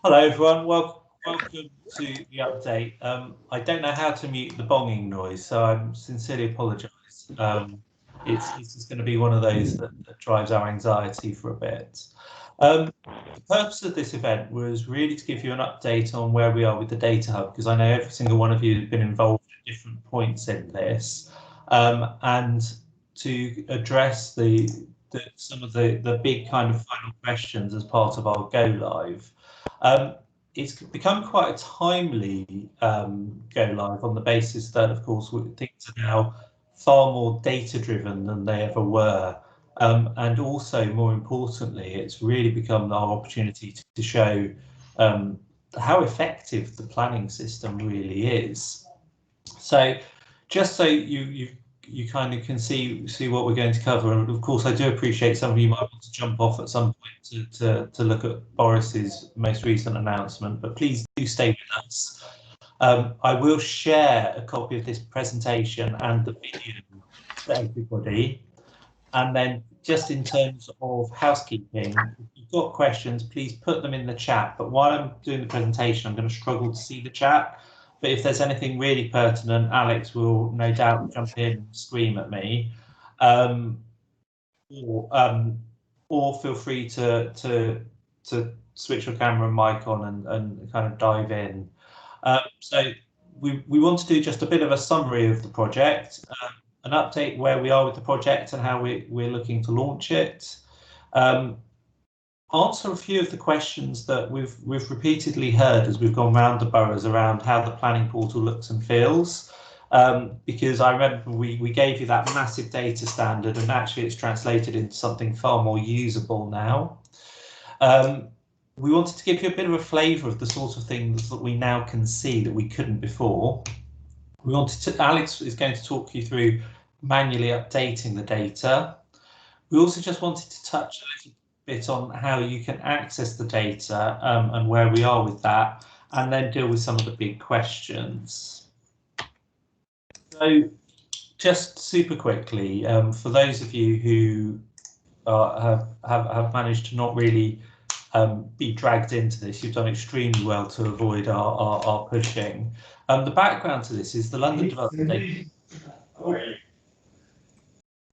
Hello everyone, welcome to the update. I don't know how to mute the bonging noise, so I sincerely apologise. It's just going to be one of those that drives our anxiety for a bit. The purpose of this event was really to give you an update on where we are with the Datahub, because I know every single one of you has been involved at different points in this, and to address some of the big kind of final questions as part of our go live. It's become quite a timely go live on the basis that, of course, things are now far more data driven than they ever were. And also, more importantly, it's really become our opportunity to show how effective the planning system really is. So just so you kind of can see what we're going to cover, and of course I do appreciate some of you might want to jump off at some point to look at Boris's most recent announcement, but please do stay with us. I will share a copy of this presentation and the video for everybody, and then just in terms of housekeeping, if you've got questions, please put them in the chat, but while I'm doing the presentation I'm going to struggle to see the chat. But if there's anything really pertinent, Alex will no doubt jump in and scream at me, or feel free to switch your camera and mic on and kind of dive in. So we want to do just a bit of a summary of the project, an update where we are with the project and how we're looking to launch it. Answer a few of the questions that we've repeatedly heard as we've gone round the boroughs around how the planning portal looks and feels, because I remember we gave you that massive data standard and actually it's translated into something far more usable now. We wanted to give you a bit of a flavour of the sort of things that we now can see that we couldn't before. We wanted to, Alex is going to talk you through manually updating the data. We also just wanted to touch a little bit on how you can access the data and where we are with that, and then deal with some of the big questions. So just super quickly, for those of you who have managed to not really be dragged into this, you've done extremely well to avoid our pushing. The background to this is the London Development Data.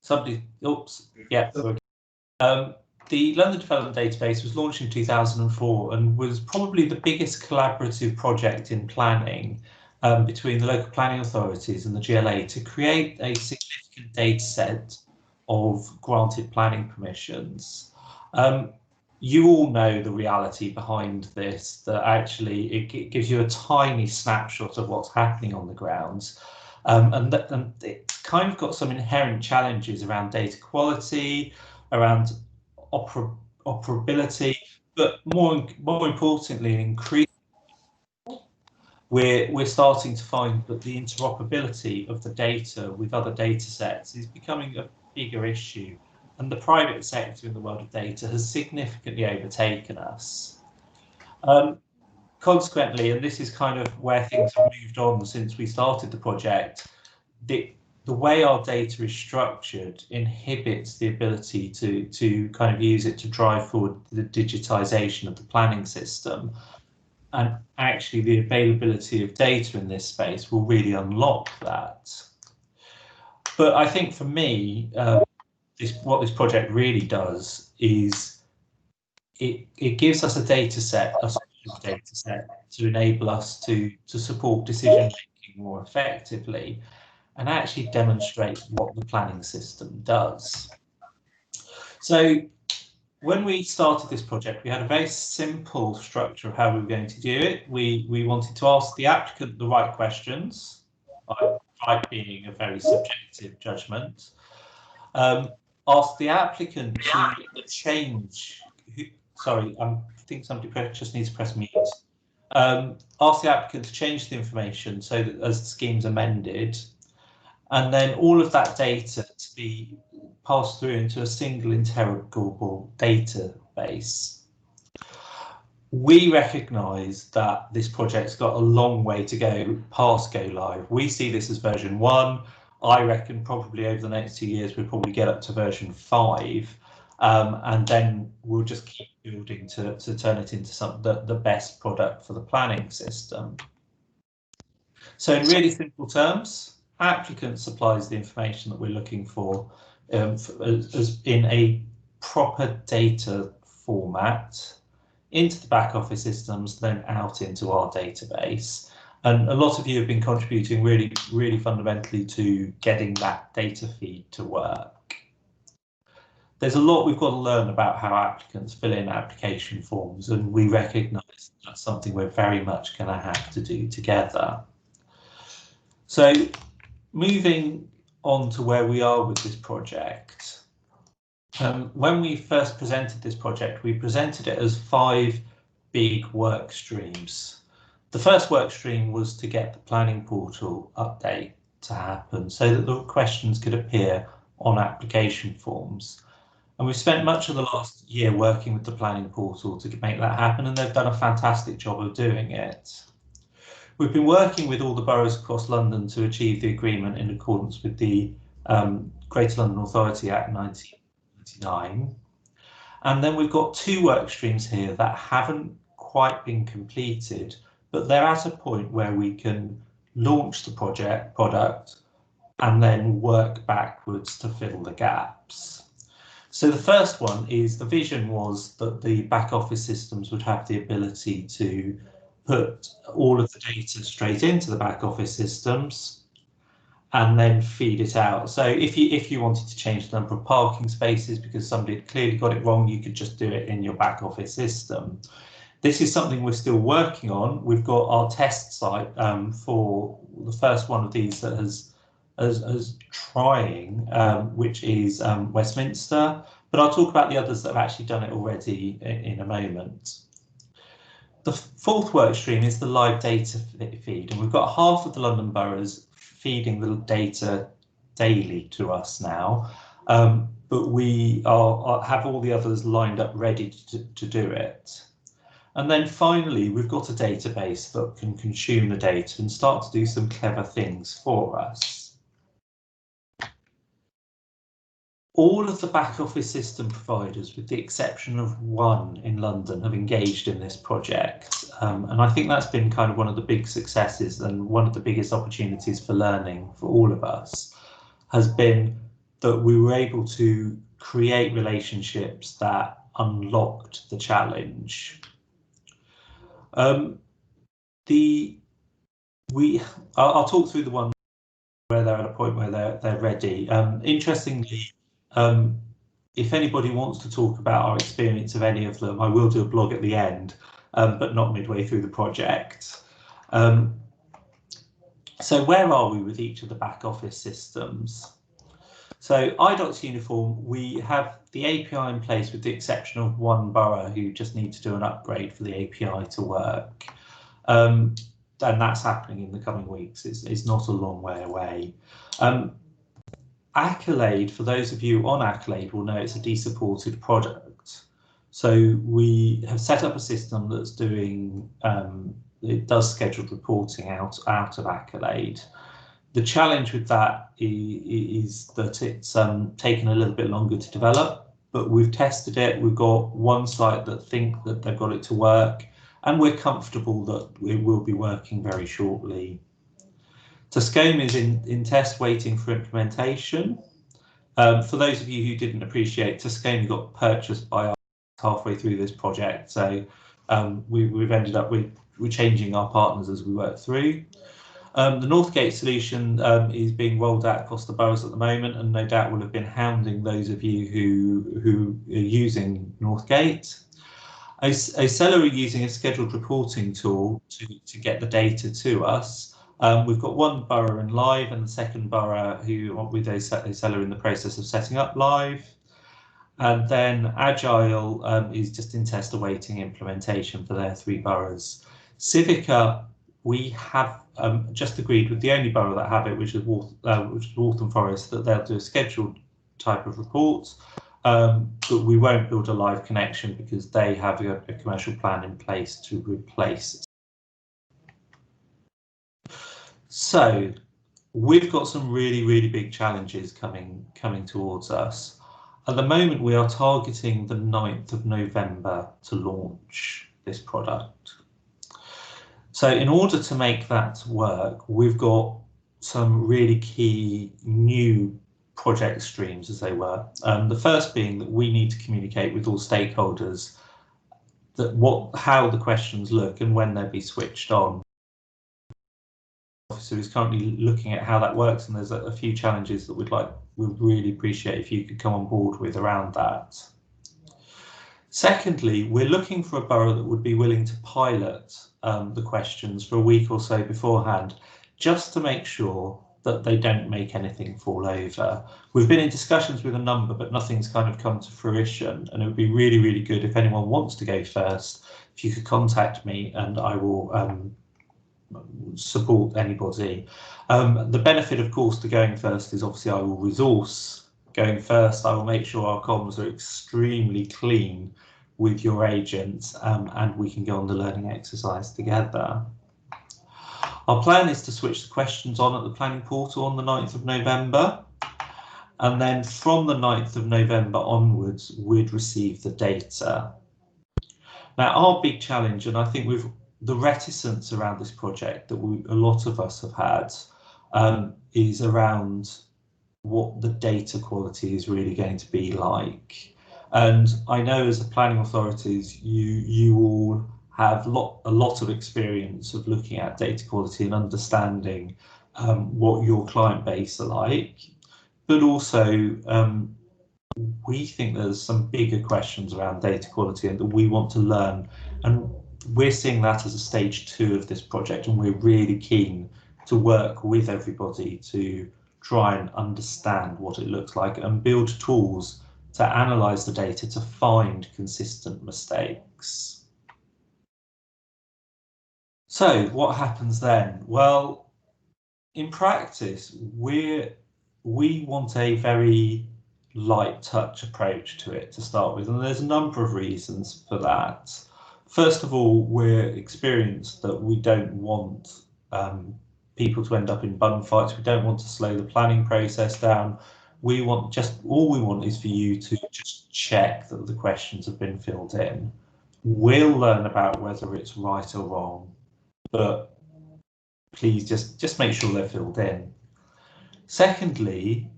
Somebody, oops, yeah. The London Development Database was launched in 2004 and was probably the biggest collaborative project in planning between the local planning authorities and the GLA to create a significant data set of granted planning permissions. You all know the reality behind this, that actually it gives you a tiny snapshot of what's happening on the ground. And it's kind of got some inherent challenges around data quality, around operability, but more importantly, increasingly, we're starting to find that the interoperability of the data with other data sets is becoming a bigger issue, and the private sector in the world of data has significantly overtaken us. Consequently, and this is kind of where things have moved on since we started the project, the way our data is structured inhibits the ability to kind of use it to drive forward the digitization of the planning system. And actually the availability of data in this space will really unlock that. But I think for me, what this project really does is it gives us a data set, to enable us to support decision making more effectively and actually demonstrate what the planning system does. So when we started this project, we had a very simple structure of how we were going to do it. We wanted to ask the applicant the right questions, right being a very subjective judgment. Ask the applicant to change. Sorry, I think somebody just needs to press mute. Ask the applicant to change the information so that as the scheme's amended, and then all of that data to be passed through into a single interrogable database. We recognise that this project's got a long way to go past go live. We see this as version 1. I reckon probably over the next 2 years we'll probably get up to version 5. and then we'll just keep building to turn it into the best product for the planning system. So in really simple terms, applicant supplies the information that we're looking for, as in a proper data format into the back office systems, then out into our database. And a lot of you have been contributing really fundamentally to getting that data feed to work. There's a lot we've got to learn about how applicants fill in application forms, and we recognise that's something we're very much going to have to do together. So moving on to where we are with this project. When we first presented this project, we presented it as 5 big work streams. The first work stream was to get the planning portal update to happen so that the questions could appear on application forms. And we've spent much of the last year working with the planning portal to make that happen, and they've done a fantastic job of doing it. We've been working with all the boroughs across London to achieve the agreement in accordance with the Greater London Authority Act 1999. And then we've got 2 work streams here that haven't quite been completed, but they're at a point where we can launch the product and then work backwards to fill the gaps. So the first one is, the vision was that the back office systems would have the ability to put all of the data straight into the back office systems and then feed it out. So if you wanted to change the number of parking spaces because somebody had clearly got it wrong, you could just do it in your back office system. This is something we're still working on. We've got our test site for the first one of these that has trying, which is Westminster, but I'll talk about the others that have actually done it already in a moment. The fourth work stream is the live data feed, and we've got half of the London boroughs feeding the data daily to us now, but we have all the others lined up ready to do it. And then finally, we've got a database that can consume the data and start to do some clever things for us. All of the back office system providers, with the exception of one in London, have engaged in this project. And I think that's been kind of one of the big successes and one of the biggest opportunities for learning for all of us, has been that we were able to create relationships that unlocked the challenge. I'll talk through the one where they're at a point where they're ready. Interestingly, if anybody wants to talk about our experience of any of them, I will do a blog at the end, but not midway through the project. So where are we with each of the back office systems? So iDocs Uniform, we have the API in place with the exception of one borough who just need to do an upgrade for the API to work. And that's happening in the coming weeks. It's not a long way away. Accolade, for those of you on Accolade will know it's a de-supported product. So we have set up a system that's doing, it does scheduled reporting out of Accolade. The challenge with that is that it's taken a little bit longer to develop, but we've tested it. We've got one site that think that they've got it to work, and we're comfortable that it will be working very shortly. Tascombe is in test waiting for implementation. For those of you who didn't appreciate, Tascombe got purchased by us halfway through this project, so we've ended up we're changing our partners as we work through. The Northgate solution is being rolled out across the boroughs at the moment, and no doubt will have been hounding those of you who are using Northgate. A seller are using a scheduled reporting tool to get the data to us. We've got one borough in live and the second borough who with a seller in the process of setting up live. And then Agile is just in test awaiting implementation for their 3 boroughs. Civica, we have just agreed with the only borough that have it, which is Waltham Forest, that they'll do a scheduled type of report, but we won't build a live connection because they have a commercial plan in place to replace. So we've got some really big challenges coming towards us. At the moment, we are targeting the 9th of November to launch this product. So in order to make that work, we've got some really key new project streams, as they were. The first being that we need to communicate with all stakeholders that how the questions look and when they'll be switched on. The officer is currently looking at how that works, and there's a few challenges that we'd really appreciate if you could come on board with around that. Secondly, we're looking for a borough that would be willing to pilot the questions for a week or so beforehand, just to make sure that they don't make anything fall over. We've been in discussions with a number, but nothing's kind of come to fruition, and it would be really, really good if anyone wants to go first, if you could contact me and I will support anybody. The benefit, of course, to going first is obviously I will resource going first. I will make sure our comms are extremely clean with your agents, and we can go on the learning exercise together. Our plan is to switch the questions on at the planning portal on the 9th of November. And then from the 9th of November onwards, we'd receive the data. Now, our big challenge, and I think with the reticence around this project that a lot of us have had, is around what the data quality is really going to be like. And I know as the planning authorities, you all have a lot of experience of looking at data quality and understanding what your client base are like, but also we think there's some bigger questions around data quality and that we want to learn, and we're seeing that as a stage 2 of this project, and we're really keen to work with everybody to try and understand what it looks like and build tools to analyse the data to find consistent mistakes. So what happens then? Well, in practice, we want a very light touch approach to it to start with, and there's a number of reasons for that. First of all, we're experienced that we don't want people to end up in bun fights. We don't want to slow the planning process down. All we want is for you to just check that the questions have been filled in. We'll learn about whether it's right or wrong, but please just make sure they're filled in. Secondly,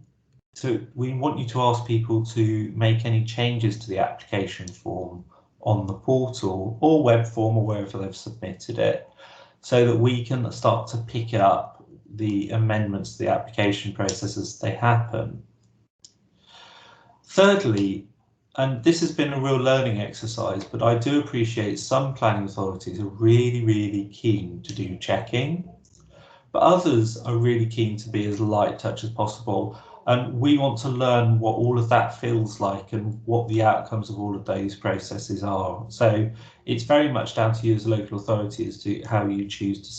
we want you to ask people to make any changes to the application form on the portal or web form or wherever they've submitted it, so that we can start to pick up the amendments to the application process as they happen. Thirdly, and this has been a real learning exercise, but I do appreciate some planning authorities are really, really keen to do checking, but others are really keen to be as light touch as possible. And we want to learn what all of that feels like and what the outcomes of all of those processes are. So it's very much down to you as a local authority as to how you choose to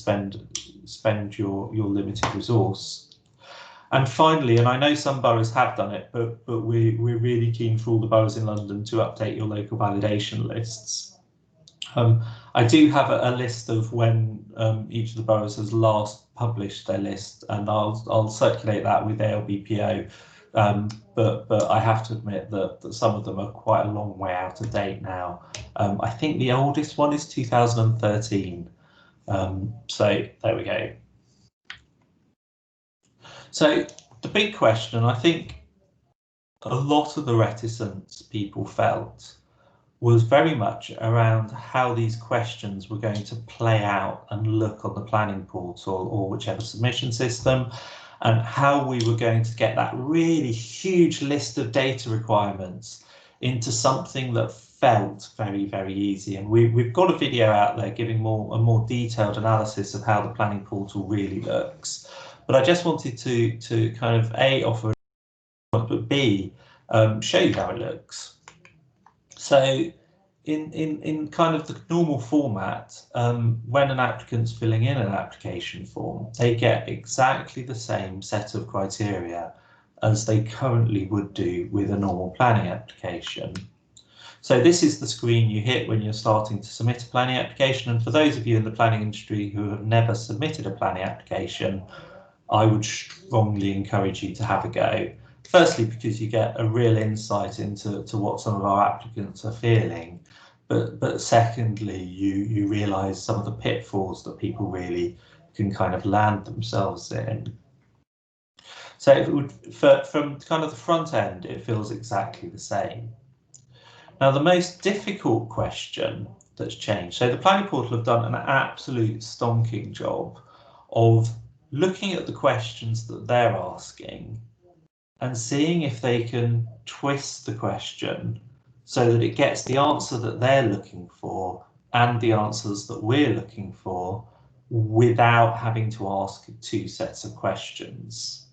spend your limited resource. And finally, and I know some boroughs have done it, but we're really keen for all the boroughs in London to update your local validation lists. I do have a list of when each of the boroughs has last published their list, and I'll circulate that with ALBPO. But I have to admit that some of them are quite a long way out of date now. I think the oldest one is 2013. So there we go. So the big question, I think a lot of the reticence people felt was very much around how these questions were going to play out and look on the planning portal or whichever submission system, and how we were going to get that really huge list of data requirements into something that felt very, very easy. And we've got a video out there giving a more detailed analysis of how the planning portal really looks. But I just wanted to kind of A, offer, but B, show you how it looks. So in kind of the normal format, when an applicant's filling in an application form, they get exactly the same set of criteria as they currently would do with a normal planning application. So this is the screen you hit when you're starting to submit a planning application. And for those of you in the planning industry who have never submitted a planning application, I would strongly encourage you to have a go. Firstly, because you get a real insight into what some of our applicants are feeling, but secondly, you realise some of the pitfalls that people really can kind of land themselves in. So it would, from kind of the front end, it feels exactly the same. Now, the most difficult question that's changed, so the planning portal have done an absolute stonking job of looking at the questions that they're asking and seeing if they can twist the question so that it gets the answer that they're looking for and the answers that we're looking for without having to ask two sets of questions.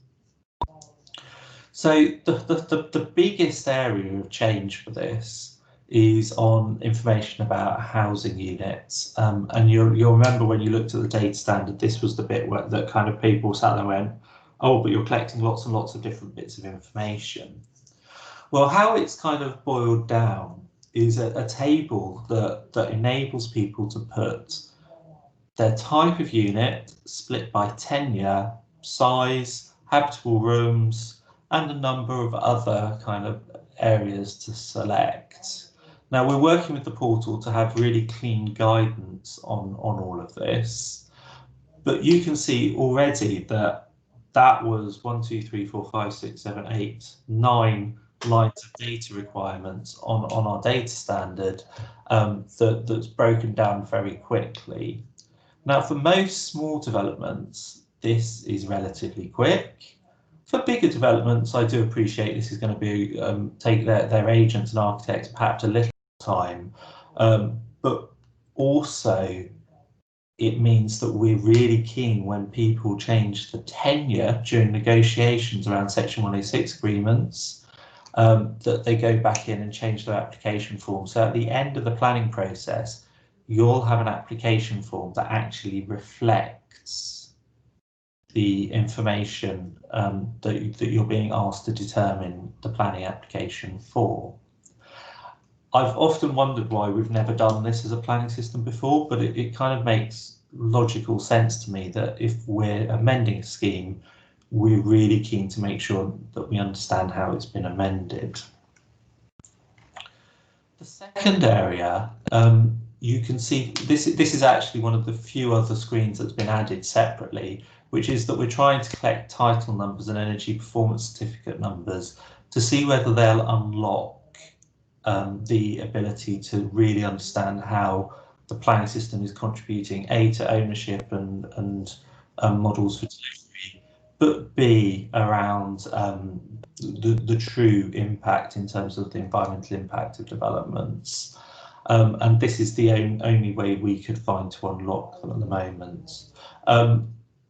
So the biggest area of change for this is on information about housing units. And you'll remember when you looked at the data standard, this was the bit where that kind of people sat there and went, oh, but you're collecting lots and lots of different bits of information. Well, how it's kind of boiled down is a table that enables people to put their type of unit split by tenure, size, habitable rooms, and a number of other kind of areas to select. Now, we're working with the portal to have really clean guidance on all of this, but you can see already that that was 1, 2, 3, 4, 5, 6, 7, 8, 9 lines of data requirements on our data standard that's broken down very quickly. Now, for most small developments, this is relatively quick. For bigger developments, I do appreciate this is going to be take their agents and architects perhaps a little time, but also it means that we're really keen when people change the tenure during negotiations around Section 106 agreements, that they go back in and change their application form. So at the end of the planning process, you'll have an application form that actually reflects the information that you're being asked to determine the planning application for. I've often wondered why we've never done this as a planning system before, but it kind of makes logical sense to me that if we're amending a scheme, we're really keen to make sure that we understand how it's been amended. The second area, you can see this is actually one of the few other screens that's been added separately, which is that we're trying to collect title numbers and energy performance certificate numbers to see whether they'll unlock the ability to really understand how the planning system is contributing A, to ownership and models for delivery, but B, around the true impact in terms of the environmental impact of developments. And this is the only way we could find to unlock them at the moment.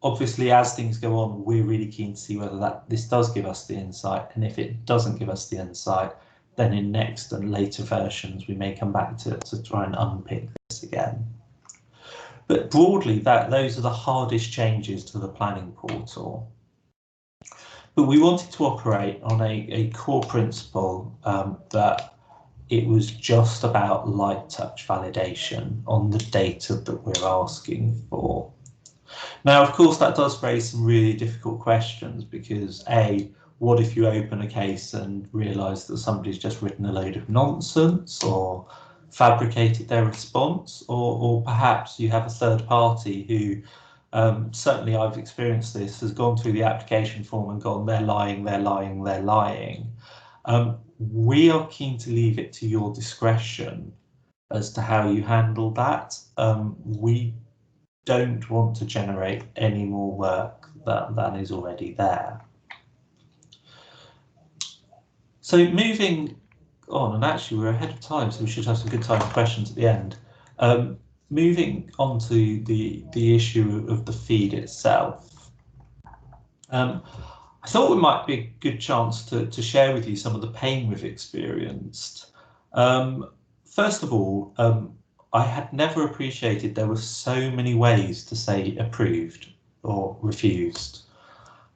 Obviously, as things go on, we're really keen to see whether this does give us the insight, and if it doesn't give us the insight, then in next and later versions we may come back to try and unpick this again. But broadly, those are the hardest changes to the planning portal. But we wanted to operate on a core principle that it was just about light touch validation on the data that we're asking for. Now, of course, that does raise some really difficult questions because A, what if you open a case and realise that somebody's just written a load of nonsense or fabricated their response, or perhaps you have a third party who, certainly I've experienced this, has gone through the application form and gone, they're lying, they're lying, they're lying. We are keen to leave it to your discretion as to how you handle that. We don't want to generate any more work than is already there. So moving on, and actually we're ahead of time, so we should have some good time for questions at the end. Moving on to the issue of the feed itself. I thought it might be a good chance to share with you some of the pain we've experienced. First of all, I had never appreciated there were so many ways to say approved or refused.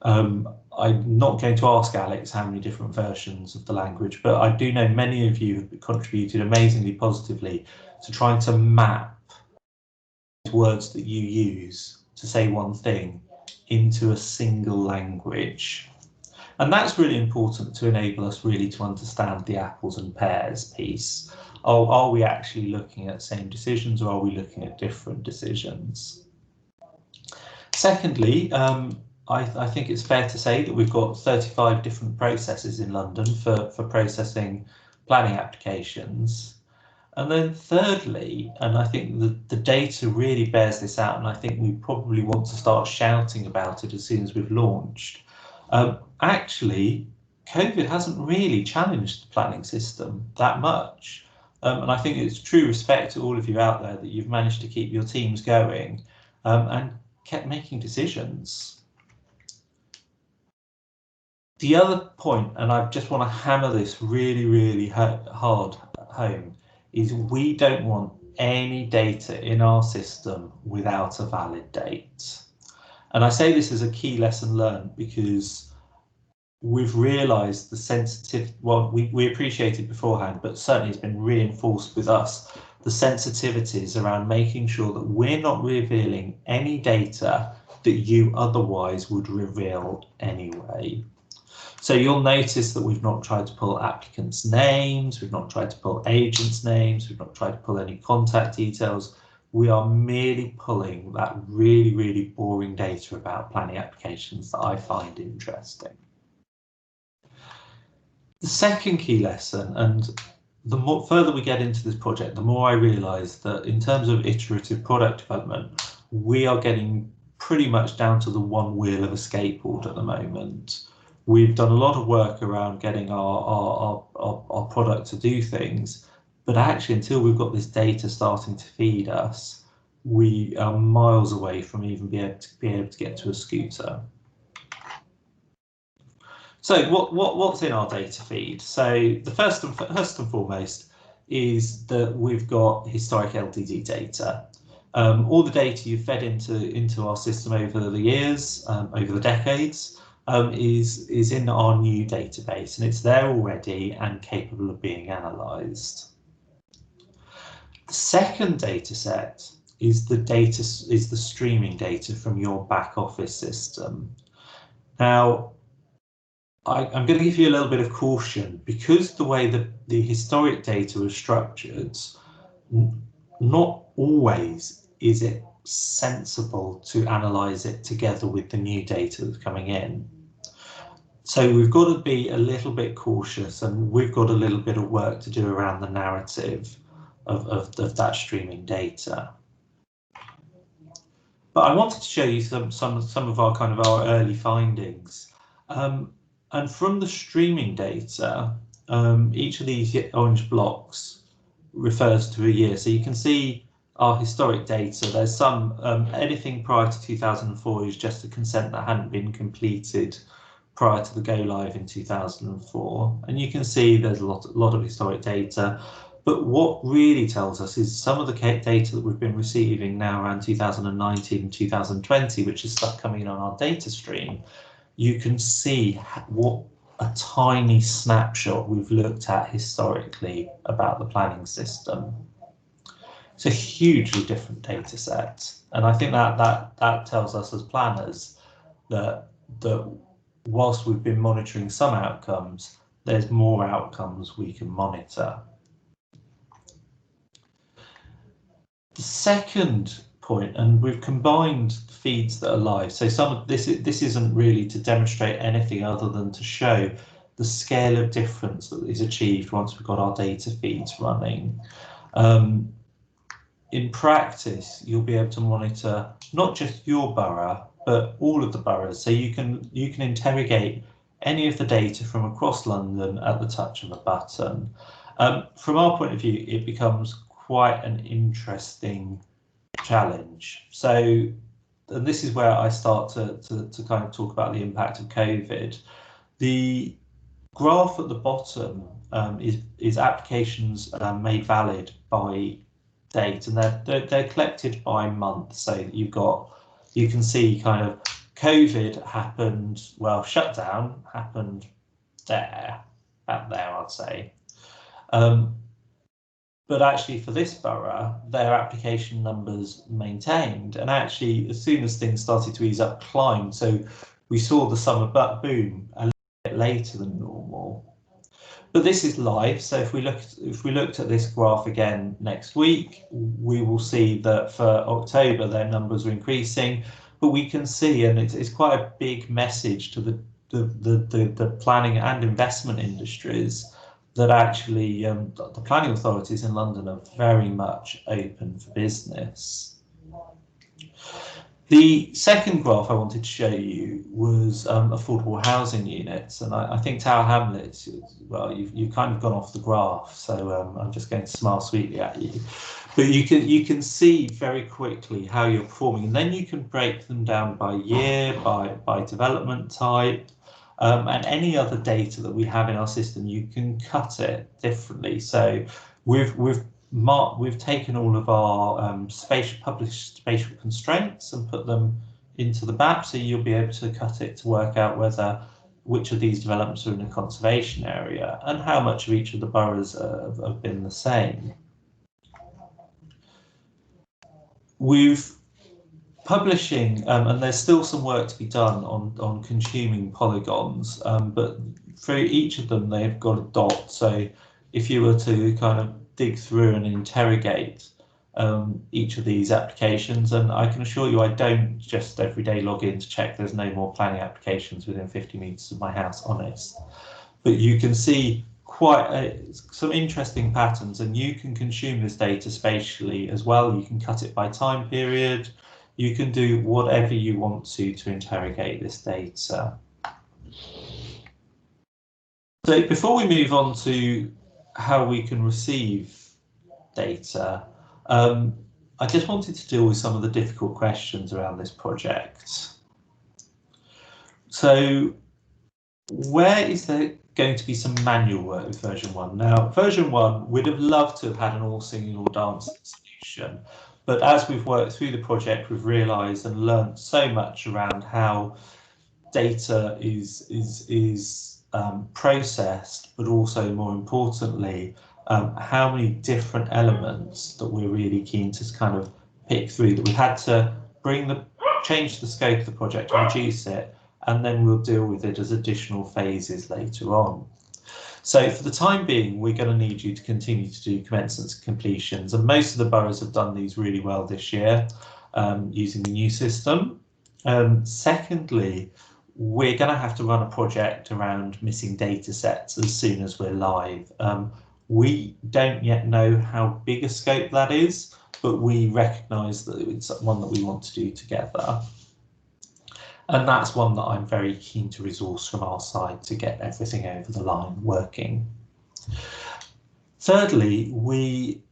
I'm not going to ask Alex how many different versions of the language, but I do know many of you have contributed amazingly positively to trying to map words that you use to say one thing into a single language. And that's really important to enable us really to understand the apples and pears piece. Are we actually looking at same decisions, or are we looking at different decisions? Secondly, I think it's fair to say that we've got 35 different processes in London for processing planning applications. And then thirdly, and I think the data really bears this out, and I think we probably want to start shouting about it as soon as we've launched. Actually, COVID hasn't really challenged the planning system that much. And I think it's true respect to all of you out there that you've managed to keep your teams going and kept making decisions. The other point, and I just want to hammer this really, really hard home, is we don't want any data in our system without a valid date. And I say this as a key lesson learned because we've realised the sensitive, well, we appreciated beforehand, but certainly it's been reinforced with us, the sensitivities around making sure that we're not revealing any data that you otherwise would reveal anyway. So you'll notice that we've not tried to pull applicants' names, we've not tried to pull agents' names, we've not tried to pull any contact details. We are merely pulling that really, really boring data about planning applications that I find interesting. The second key lesson, and the more further we get into this project, the more I realise that in terms of iterative product development, we are getting pretty much down to the one wheel of a skateboard at the moment. We've done a lot of work around getting our product to do things, but actually until we've got this data starting to feed us, we are miles away from even being able to get to a scooter. So what's in our data feed? So the first and foremost is that we've got historic LDD data. All the data you've fed into our system over the years, over the decades, is in our new database, and it's there already and capable of being analysed. The second data set is the streaming data from your back office system. Now, I'm going to give you a little bit of caution because the way that the historic data is structured, not always is it sensible to analyse it together with the new data that's coming in. So we've got to be a little bit cautious, and we've got a little bit of work to do around the narrative of that streaming data. But I wanted to show you some of our early findings. And from the streaming data, each of these orange blocks refers to a year. So you can see our historic data. There's some, anything prior to 2004 is just a consent that hadn't been completed prior to the go live in 2004. And you can see there's a lot of historic data. But what really tells us is some of the data that we've been receiving now around 2019 and 2020, which is stuff coming in on our data stream. You can see what a tiny snapshot we've looked at historically about the planning system. It's a hugely different data set, and I think that tells us as planners that whilst we've been monitoring some outcomes, there's more outcomes we can monitor. The second point, and we've combined feeds that are live. So some of this isn't really to demonstrate anything other than to show the scale of difference that is achieved once we've got our data feeds running. In practice, you'll be able to monitor not just your borough, but all of the boroughs. So you can interrogate any of the data from across London at the touch of a button. From our point of view, it becomes quite an interesting challenge. So, and this is where I start to kind of talk about the impact of COVID. The graph at the bottom is applications made valid by date, and they're collected by month. So you can see kind of COVID happened, well, shutdown happened about there, I'd say. But actually for this borough, their application numbers maintained, and actually as soon as things started to ease up, climbed. So we saw the summer boom a little bit later than normal. But this is live, so if we looked at this graph again next week, we will see that for October their numbers are increasing. But we can see, and it's quite a big message to the planning and investment industries, that actually the planning authorities in London are very much open for business. The second graph I wanted to show you was affordable housing units, and I think Tower Hamlets, well, you've kind of gone off the graph, so I'm just going to smile sweetly at you. But you can see very quickly how you're performing, and then you can break them down by year, by development type, and any other data that we have in our system. You can cut it differently. So we've taken all of our published spatial constraints and put them into the map, so you'll be able to cut it to work out which of these developments are in a conservation area and how much of each of the boroughs have been the same. We've publishing, and there's still some work to be done on consuming polygons, but for each of them they've got a dot. So if you were to kind of dig through and interrogate each of these applications, and I can assure you I don't just every day log in to check there's no more planning applications within 50 metres of my house, honest, but you can see quite some interesting patterns, and you can consume this data spatially as well. You can cut it by time period. You can do whatever you want to interrogate this data. So before we move on to how we can receive data, I just wanted to deal with some of the difficult questions around this project. So where is there going to be some manual work with version 1? Now, version 1, we'd have loved to have had an all singing, all dancing solution. But as we've worked through the project, we've realised and learned so much around how data is processed, but also more importantly, how many different elements that we're really keen to kind of pick through, that we had to change the scope of the project and reduce it, and then we'll deal with it as additional phases later on. So for the time being, we're going to need you to continue to do commencements and completions, and most of the boroughs have done these really well this year using the new system. Secondly, we're going to have to run a project around missing data sets as soon as we're live. We don't yet know how big a scope that is, but we recognise that it's one that we want to do together. And that's one that I'm very keen to resource from our side to get everything over the line working. Thirdly, we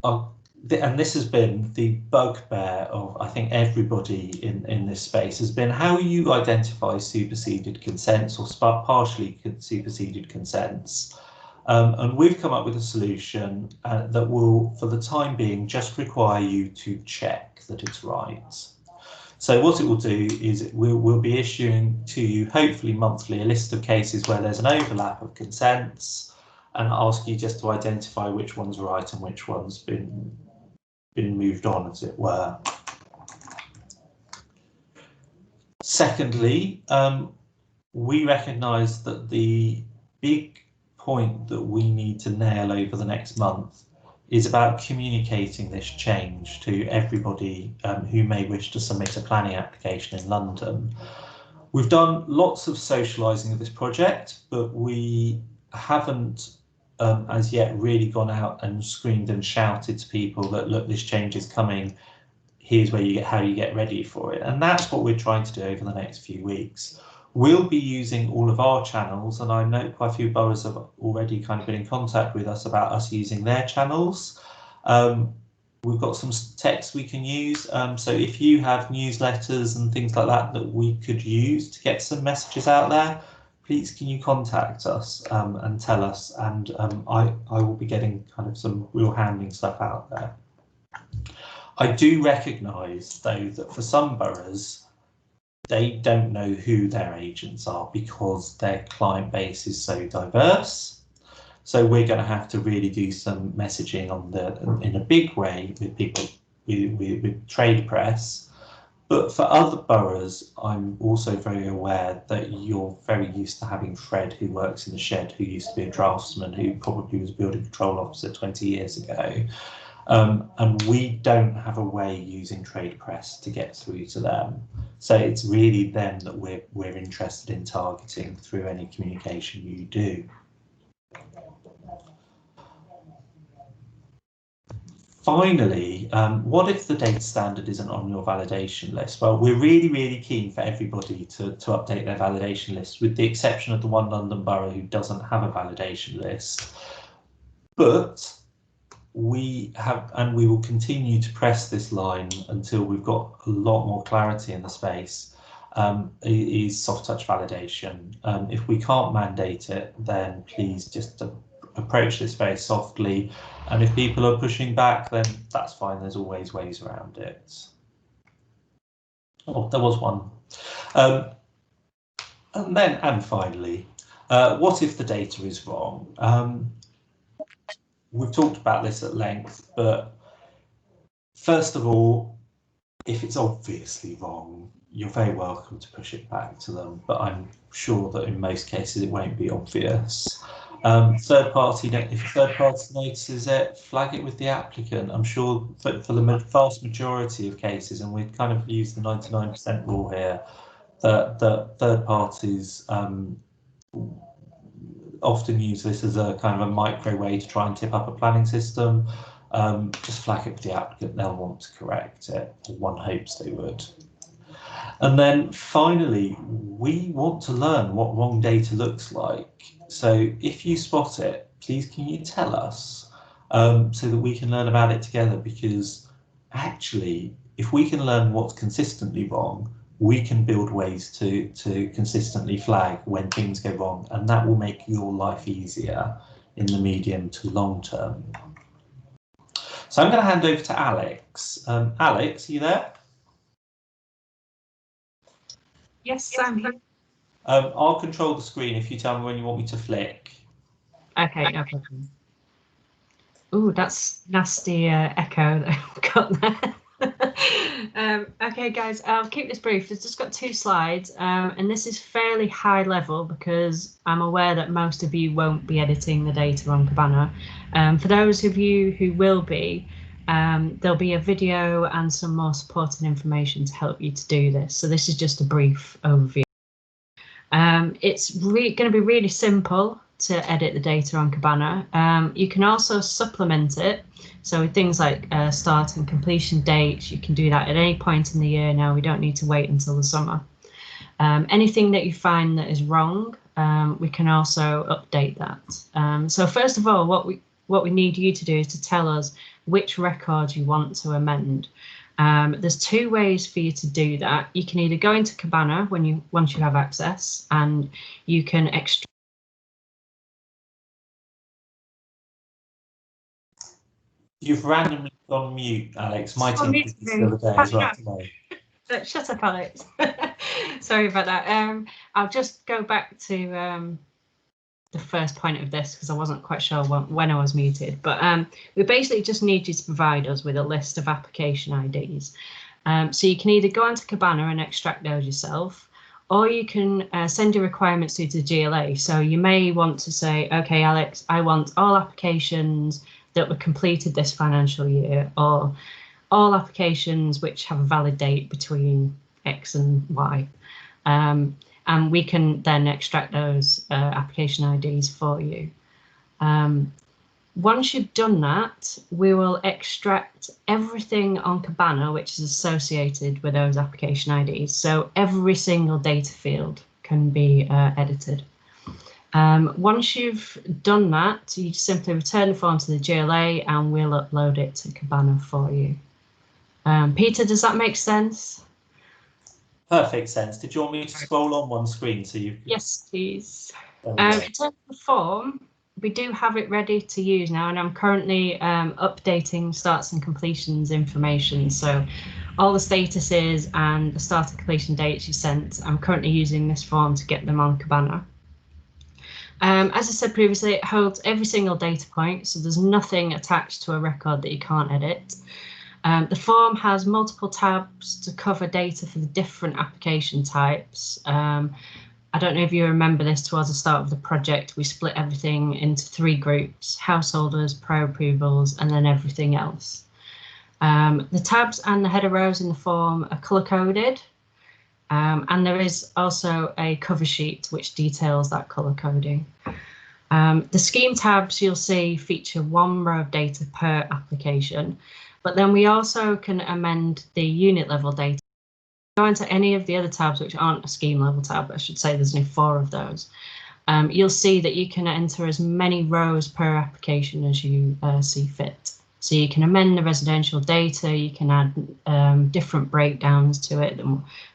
are, and this has been the bugbear of, I think, everybody in this space, has been how you identify superseded consents or partially superseded consents. And we've come up with a solution that will, for the time being, just require you to check that it's right. So what it will do is we'll be issuing to you, hopefully monthly, a list of cases where there's an overlap of consents, and ask you just to identify which one's right and which one's been moved on, as it were. Secondly, we recognise that the big point that we need to nail over the next month is about communicating this change to everybody who may wish to submit a planning application in London. We've done lots of socialising of this project, but we haven't as yet really gone out and screamed and shouted to people that, look, this change is coming, here's how you get ready for it. And that's what we're trying to do over the next few weeks. We'll be using all of our channels, and I know quite a few boroughs have already kind of been in contact with us about us using their channels. We've got some text we can use, so if you have newsletters and things like that that we could use to get some messages out there, please can you contact us and tell us, and I will be getting kind of some real handling stuff out there. I do recognise, though, that for some boroughs, they don't know who their agents are because their client base is so diverse. So we're going to have to really do some messaging in a big way with people, with trade press, But for other boroughs, I'm also very aware that you're very used to having Fred, who works in the shed, who used to be a draftsman, who probably was building control officer 20 years ago. And we don't have a way using trade press to get through to them. So it's really them that we're interested in targeting through any communication you do. Finally, what if the data standard isn't on your validation list? Well, we're really, really keen for everybody to update their validation list, with the exception of the one London borough who doesn't have a validation list. But we have, and we will continue to press this line until we've got a lot more clarity in the space, is soft touch validation. If we can't mandate it, then please just approach this very softly, and if people are pushing back, then that's fine. There's always ways around it. Oh, there was one. And finally, what if the data is wrong? We've talked about this at length, but first of all, if it's obviously wrong, you're very welcome to push it back to them, but I'm sure that in most cases it won't be obvious. If third party notices it, flag it with the applicant. I'm sure for the vast majority of cases, and we'd kind of use the 99% rule here, that third parties often use this as a kind of a micro way to try and tip up a planning system. Just flag it with the applicant, they'll want to correct it, or one hopes they would. And then finally, we want to learn what wrong data looks like. So if you spot it, please can you tell us, so that we can learn about it together, because actually, if we can learn what's consistently wrong, we can build ways to consistently flag when things go wrong, and that will make your life easier in the medium to long term. So I'm going to hand over to Alex. Alex, are you there? Yes, I'm here. I'll control the screen if you tell me when you want me to flick. Okay, no problem. Ooh, that's nasty echo that I've got there. Okay, guys, I'll keep this brief. It's just got 2 slides, and this is fairly high level because I'm aware that most of you won't be editing the data on Cabana. For those of you who will be, there'll be a video and some more supporting information to help you to do this. So this is just a brief overview. It's going to be really simple to edit the data on Cabana. You can also supplement it. So with things like start and completion dates, you can do that at any point in the year now. We don't need to wait until the summer. Anything that you find that is wrong, we can also update that. So first of all, what we need you to do is to tell us which records you want to amend. There's 2 ways for you to do that. You can either go into Cabana once you have access, and you can extract. You've randomly gone mute, Alex. My team did this the other day as well today. Shut up, Alex. Sorry about that. I'll just go back to the first point of this because I wasn't quite sure when I was muted, but we basically just need you to provide us with a list of application IDs. So you can either go onto Cabana and extract those yourself, or you can send your requirements through to GLA. So you may want to say, okay, Alex, I want all applications that were completed this financial year, or all applications which have a valid date between X and Y. And we can then extract those application IDs for you. Once you've done that, we will extract everything on Cabana which is associated with those application IDs. So every single data field can be edited. Once you've done that, you simply return the form to the GLA and we'll upload it to Cabana for you. Peter, does that make sense? Perfect sense. Did you want me to scroll on one screen so you? Yes, please. In terms of the form, we do have it ready to use now, and I'm currently updating starts and completions information. So all the statuses and the start and completion dates you sent, I'm currently using this form to get them on Cabana. As I said previously, it holds every single data point, so there's nothing attached to a record that you can't edit. The form has multiple tabs to cover data for the different application types. I don't know if you remember this towards the start of the project, we split everything into 3 groups: householders, prior approvals, and then everything else. The tabs and the header rows in the form are color coded, and there is also a cover sheet which details that color coding. The scheme tabs you'll see feature 1 row of data per application, but then we also can amend the unit level data. Go into any of the other tabs which aren't a scheme level tab, I should say there's only 4 of those. You'll see that you can enter as many rows per application as you see fit. So you can amend the residential data, you can add different breakdowns to it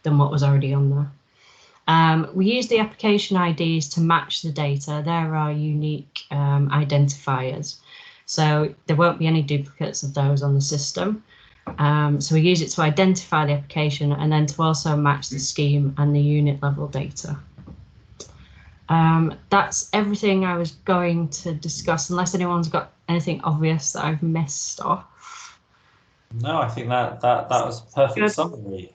than what was already on there. We use the application IDs to match the data. There are unique identifiers. So there won't be any duplicates of those on the system. So we use it to identify the application and then to also match the scheme and the unit level data. That's everything I was going to discuss, unless anyone's got anything obvious that I've missed off. No, I think that was a perfect summary.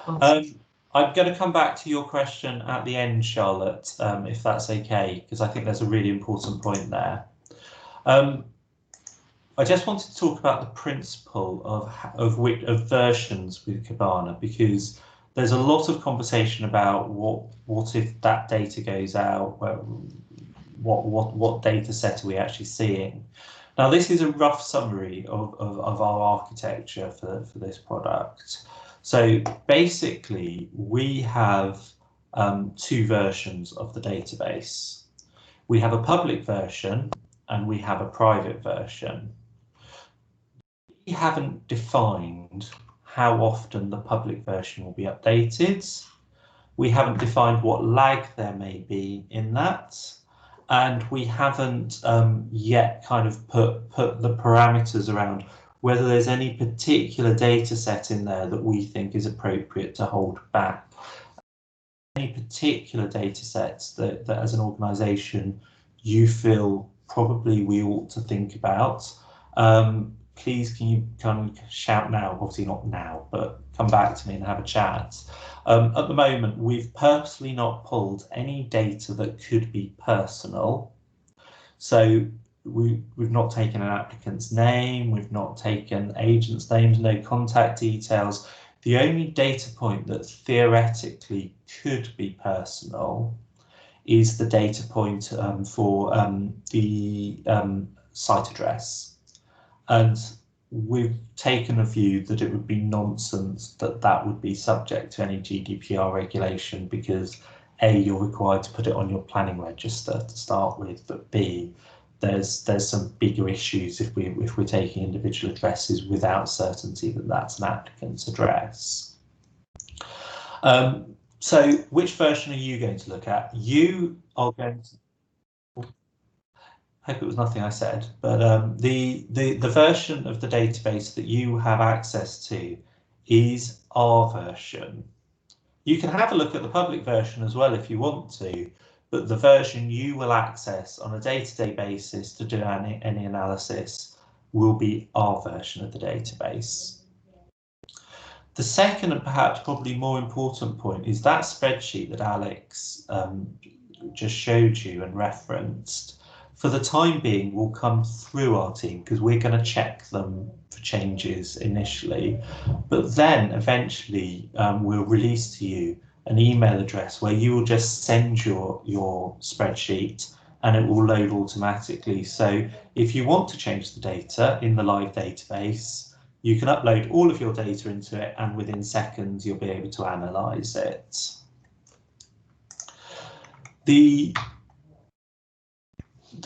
Awesome. I'm going to come back to your question at the end, Charlotte, if that's okay, because I think there's a really important point there. I just wanted to talk about the principle of versions with Kibana, because there's a lot of conversation about what if that data goes out, what data set are we actually seeing. Now, this is a rough summary of our architecture for this product. So basically, we have 2 versions of the database. We have a public version and we have a private version. We haven't defined how often the public version will be updated. We haven't defined what lag there may be in that. And we haven't yet kind of put the parameters around whether there's any particular data set in there that we think is appropriate to hold back. Any particular data sets that as an organisation you feel probably we ought to think about, please can you come shout now, obviously not now, but come back to me and have a chat. At the moment, we've purposely not pulled any data that could be personal. So we've not taken an applicant's name, we've not taken agents' names, no contact details. The only data point that theoretically could be personal is the data point for the site address. And we've taken a view that it would be nonsense that would be subject to any GDPR regulation, because A, you're required to put it on your planning register to start with, but B, there's some bigger issues if we're taking individual addresses without certainty that that's an applicant's address. So which version are you going to look at? You are going to, hope it was nothing I said, but the version of the database that you have access to is our version. You can have a look at the public version as well if you want to, but the version you will access on a day-to-day basis to do any analysis will be our version of the database. The second and perhaps probably more important point is that spreadsheet that Alex just showed you and referenced. For the time being, will come through our team because we're going to check them for changes initially, but then eventually we'll release to you an email address where you will just send your spreadsheet and it will load automatically. So if you want to change the data in the live database, you can upload all of your data into it and within seconds you'll be able to analyze it. The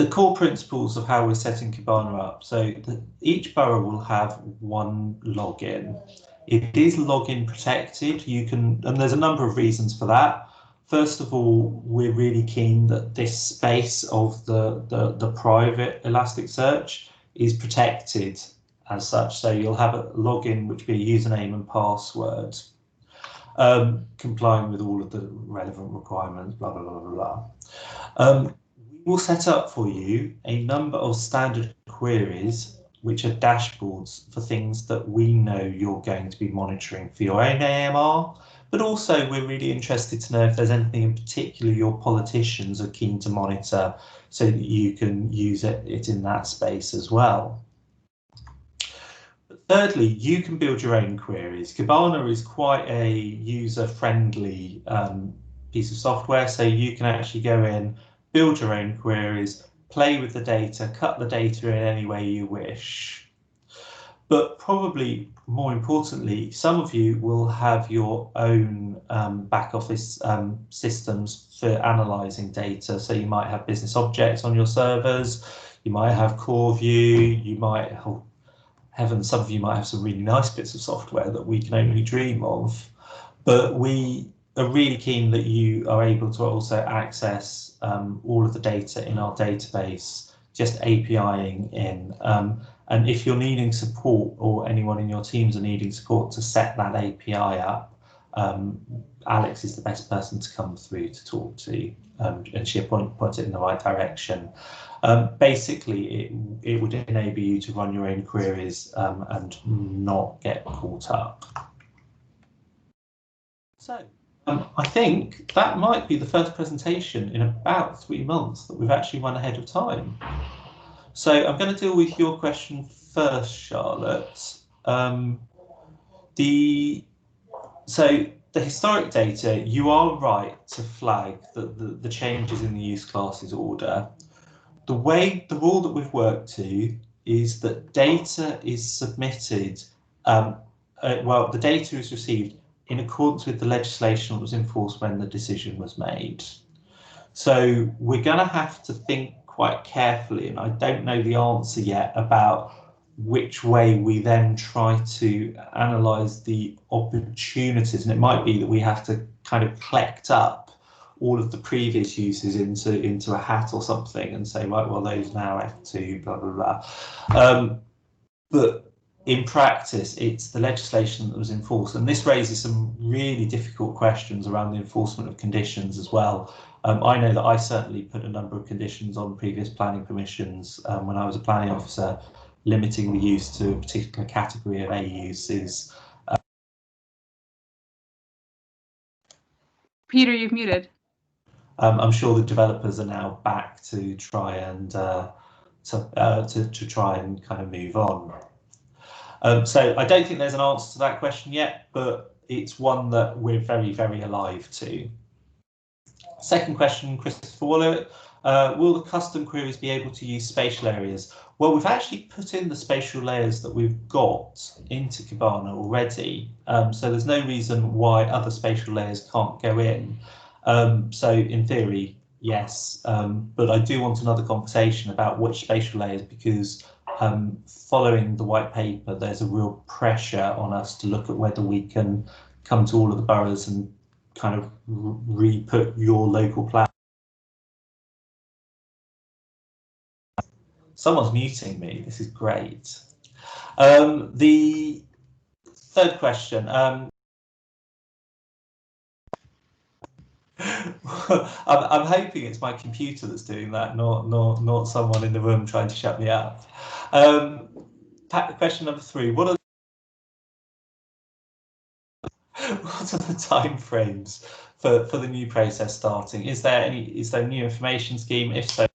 core principles of how we're setting Kibana up. So each borough will have one login. It is login protected. You can, and there's a number of reasons for that. First of all, we're really keen that this space of the private Elasticsearch is protected as such. So you'll have a login, which will be a username and password, complying with all of the relevant requirements, blah, blah, blah, blah, blah. We'll set up for you a number of standard queries which are dashboards for things that we know you're going to be monitoring for your own AMR. But also, we're really interested to know if there's anything in particular your politicians are keen to monitor, so that you can use it in that space as well. But thirdly, you can build your own queries. Kibana is quite a user-friendly piece of software, so you can actually go in, build your own queries, play with the data, cut the data in any way you wish. But probably more importantly, some of you will have your own back office systems for analysing data. So you might have business objects on your servers, you might have core view, you might, oh, heavens, some of you might have some really nice bits of software that we can only dream of. But we are really keen that you are able to also access all of the data in our database, just APIing in. And if you're needing support, or anyone in your teams are needing support to set that API up, Alex is the best person to come through to talk to, and she'll point it in the right direction. Basically, it would enable you to run your own queries and not get caught up. So I think that might be the first presentation in about 3 months that we've actually run ahead of time. So I'm going to deal with your question first, Charlotte. So the historic data, you are right to flag the changes in the use classes order. The rule that we've worked to is that data is submitted, well, the data is received in accordance with the legislation that was enforced when the decision was made. So we're going to have to think quite carefully, and I don't know the answer yet about which way we then try to analyse the opportunities. And it might be that we have to kind of collect up all of the previous uses into a hat or something and say, right, well, those now F2, blah, blah, blah. But in practice, it's the legislation that was enforced. And this raises some really difficult questions around the enforcement of conditions as well. I know that I certainly put a number of conditions on previous planning permissions when I was a planning officer, limiting the use to a particular category of A uses. Peter, you've muted. I'm sure the developers are now back to try and to try and kind of move on. So I don't think there's an answer to that question yet, but it's one that we're very, very alive to. Second question, Christopher Waller, will the custom queries be able to use spatial areas? Well, we've actually put in the spatial layers that we've got into Kibana already, so there's no reason why other spatial layers can't go in. So in theory, yes, but I do want another conversation about which spatial layers, because following the white paper, there's a real pressure on us to look at whether we can come to all of the boroughs and kind of re-put your local plan. Someone's muting me, this is great. The third question. I'm hoping it's my computer that's doing that, not someone in the room trying to shut me up. Question number 3, what are the timeframes for the new process starting? Is there a new information scheme? If so,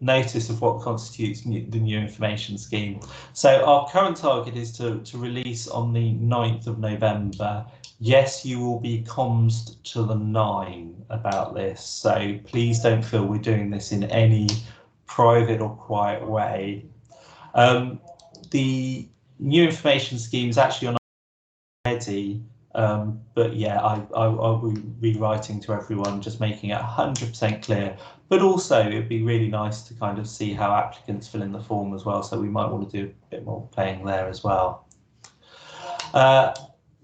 notice of what constitutes the new information scheme. So our current target is to release on the 9th of November. Yes, you will be comms to the 9 about this, so please don't feel we're doing this in any private or quiet way. The new information scheme is actually on already, but yeah, I'll be rewriting to everyone, just making it 100% clear. But also, it'd be really nice to kind of see how applicants fill in the form as well. So we might want to do a bit more playing there as well.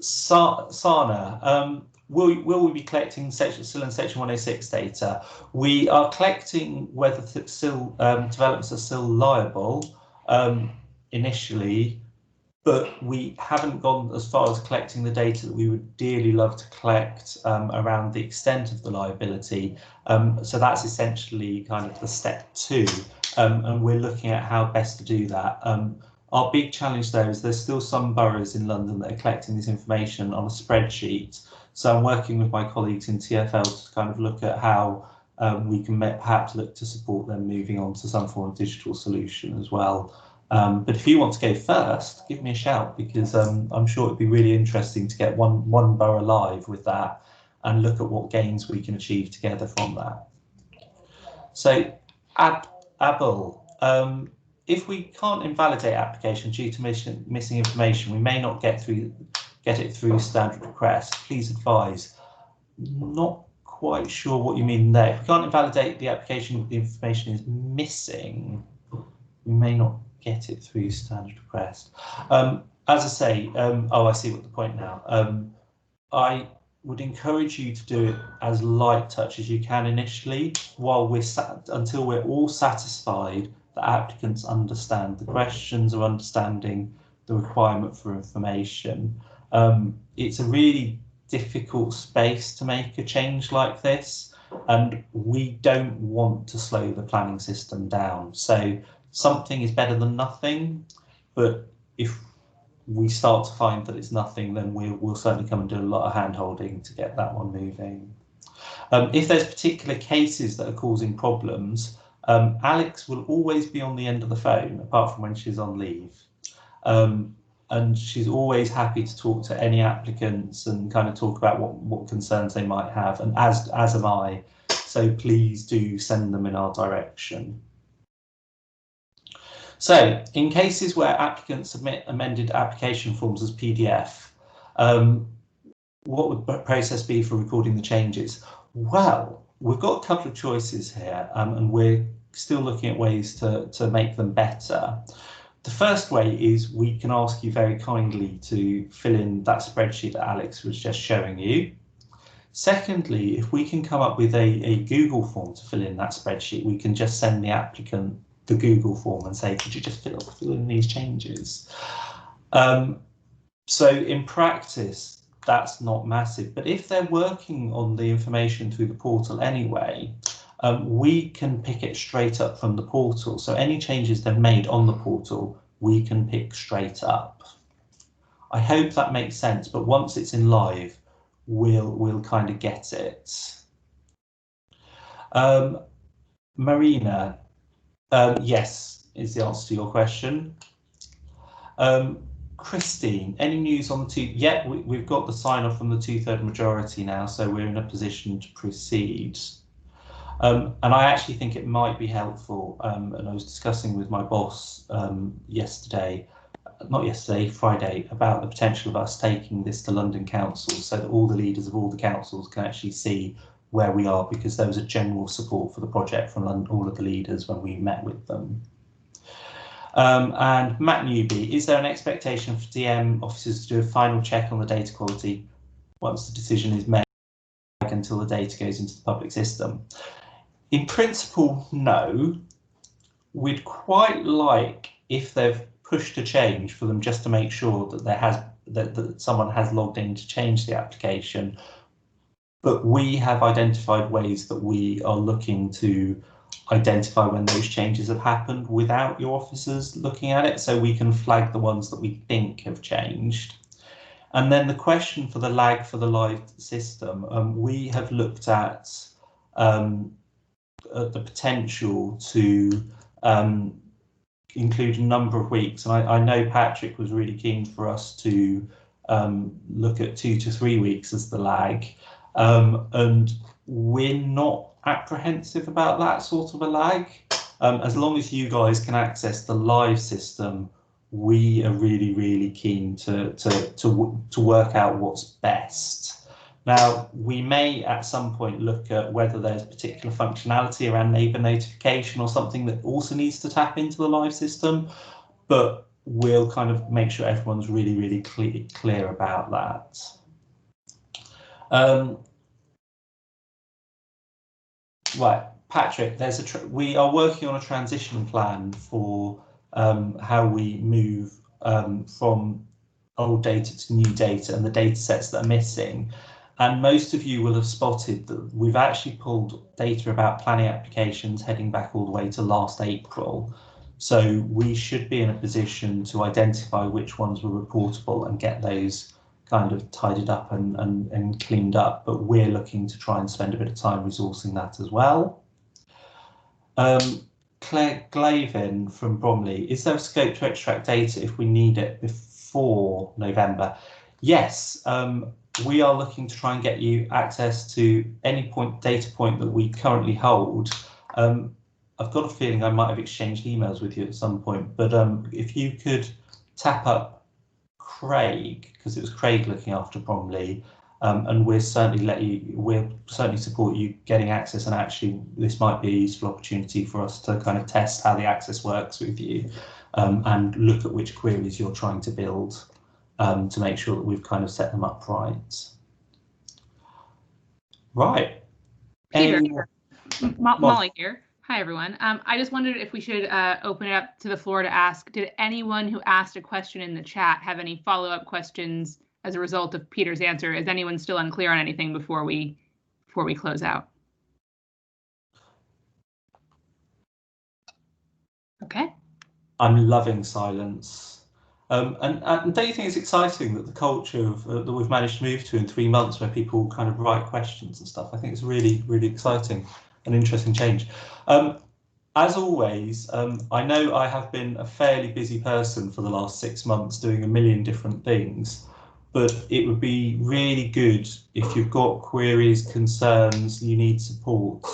Sana, will we be collecting still in Section 106 data? We are collecting whether developments are still liable initially, but we haven't gone as far as collecting the data that we would dearly love to collect around the extent of the liability. So that's essentially kind of the step 2. and we're looking at how best to do that. Our big challenge there is there's still some boroughs in London that are collecting this information on a spreadsheet. So I'm working with my colleagues in TfL to kind of look at how we can perhaps look to support them moving on to some form of digital solution as well. But if you want to go first, give me a shout, because I'm sure it'd be really interesting to get one borough live with that and look at what gains we can achieve together from that. So, Abel, if we can't invalidate application due to missing information, we may not get it through standard request. Please advise. Not quite sure what you mean there. If we can't invalidate the application, the information is missing, we may not get it through standard request. As I say, oh, I see what the point now. I would encourage you to do it as light touch as you can initially, while until we're all satisfied that applicants understand the questions or understanding the requirement for information. It's a really difficult space to make a change like this, and we don't want to slow the planning system down. So something is better than nothing, but if we start to find that it's nothing, then we'll certainly come and do a lot of hand-holding to get that one moving. If there's particular cases that are causing problems, Alex will always be on the end of the phone, apart from when she's on leave. And she's always happy to talk to any applicants and kind of talk about what concerns they might have, and as am I. So please do send them in our direction. So, in cases where applicants submit amended application forms as PDF, what would the process be for recording the changes? Well, we've got a couple of choices here, and we're still looking at ways to make them better. The first way is we can ask you very kindly to fill in that spreadsheet that Alex was just showing you. Secondly, if we can come up with a Google form to fill in that spreadsheet, we can just send the applicant the Google form and say, could you just fill in these changes? So in practice, that's not massive, but if they're working on the information through the portal anyway, we can pick it straight up from the portal. So any changes they've made on the portal, we can pick straight up. I hope that makes sense, but once it's in live, we'll kind of get it. Marina, yes, is the answer to your question. Christine, any news on the two? Yeah, we've got the sign off from the 2/3 majority now, so we're in a position to proceed. And I actually think it might be helpful, and I was discussing with my boss Friday, about the potential of us taking this to London Council so that all the leaders of all the councils can actually see where we are, because there was a general support for the project from all of the leaders when we met with them. And Matt Newby, is there an expectation for DM officers to do a final check on the data quality once the decision is made until the data goes into the public system? In principle, no. We'd quite like, if they've pushed a change, for them just to make sure that that someone has logged in to change the application. But we have identified ways that we are looking to identify when those changes have happened without your officers looking at it, so we can flag the ones that we think have changed. And then the question for the lag for the live system, we have looked at the potential to include a number of weeks, and I know Patrick was really keen for us to look at 2 to 3 weeks as the lag. And we're not apprehensive about that sort of a lag. As long as you guys can access the live system, we are really, really keen to work out what's best. Now, we may at some point look at whether there's particular functionality around neighbour notification or something that also needs to tap into the live system, but we'll kind of make sure everyone's really, really clear about that. Right, Patrick, we are working on a transition plan for how we move from old data to new data and the data sets that are missing. And most of you will have spotted that we've actually pulled data about planning applications heading back all the way to last April. So we should be in a position to identify which ones were reportable and get those kind of tidied up and cleaned up. But we're looking to try and spend a bit of time resourcing that as well. Claire Glavin from Bromley, is there a scope to extract data if we need it before November? Yes, we are looking to try and get you access to any data point that we currently hold. I've got a feeling I might have exchanged emails with you at some point, but if you could tap up Craig, because it was Craig looking after Bromley, and we'll certainly support you getting access, and actually this might be a useful opportunity for us to kind of test how the access works with you, and look at which queries you're trying to build, to make sure that we've kind of set them up right. Right. Peter, Molly here. Hi, everyone. I just wondered if we should open it up to the floor to ask, did anyone who asked a question in the chat have any follow-up questions as a result of Peter's answer? Is anyone still unclear on anything before we close out? Okay. I'm loving silence. And don't you think it's exciting that the culture that we've managed to move to in 3 months, where people kind of write questions and stuff? I think it's really, really exciting, an interesting change. As always, I know I have been a fairly busy person for the last 6 months doing a million different things, but it would be really good if you've got queries, concerns, you need support.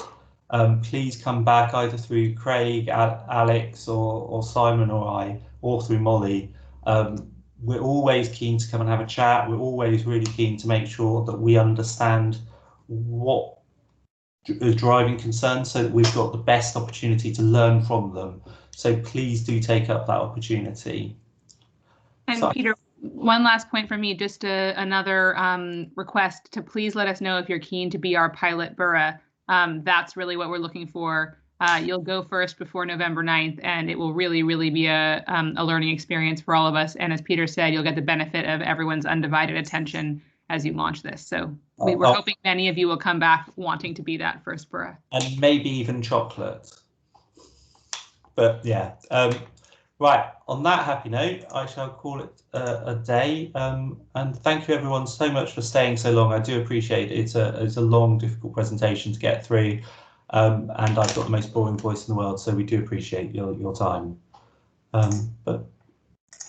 Please come back either through Craig, Alex, or Simon or I, or through Molly. We're always keen to come and have a chat. We're always really keen to make sure that we understand what is driving concerns, so that we've got the best opportunity to learn from them. So please do take up that opportunity. And Peter, one last point from me, just another request to please let us know if you're keen to be our pilot borough. That's really what we're looking for. You'll go first before November 9th, and it will really, really be a learning experience for all of us. And as Peter said, you'll get the benefit of everyone's undivided attention as you launch this. So we're hoping many of you will come back wanting to be that first borough. And maybe even chocolate. But yeah, right, on that happy note, I shall call it a day. And thank you everyone so much for staying so long. I do appreciate it. It's a long, difficult presentation to get through. And I've got the most boring voice in the world, so we do appreciate your time. But